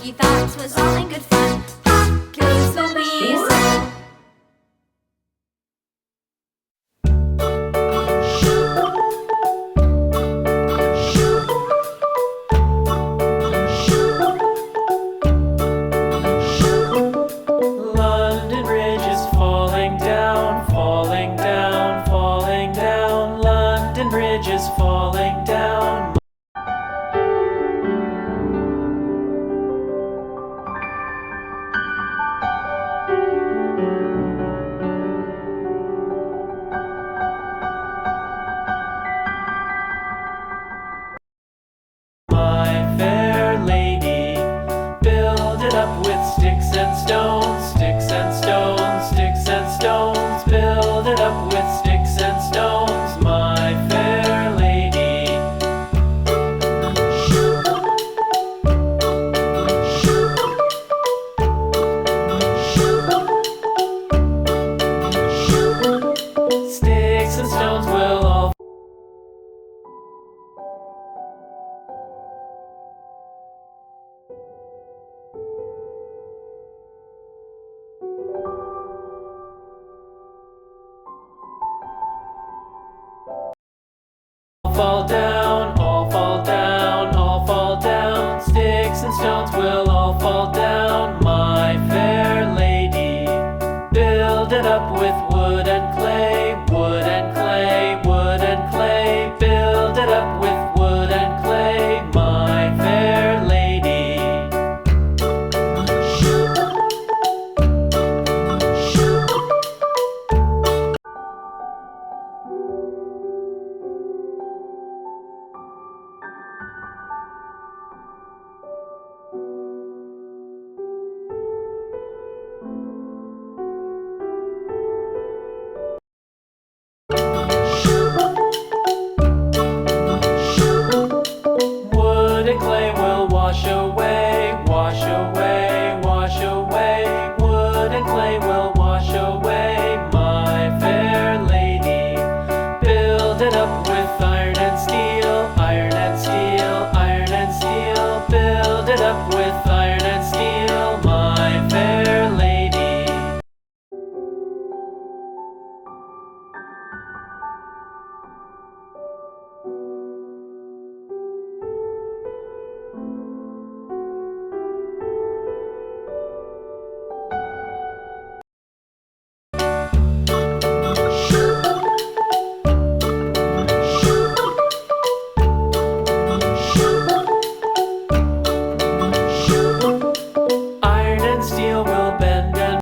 He thought 'twas all in good fun. Ha! Goes the weasel. London Bridge is falling down, falling down, falling down. London Bridge is falling down. My fair lady, build it up with sticks and stones, sticks and stones, sticks and stones. Build it up with sticks and stones, my fair lady. Sticks and stones will all fall down, all fall down, all fall down. Sticks and stones will all fall down, my fair lady. Build it up with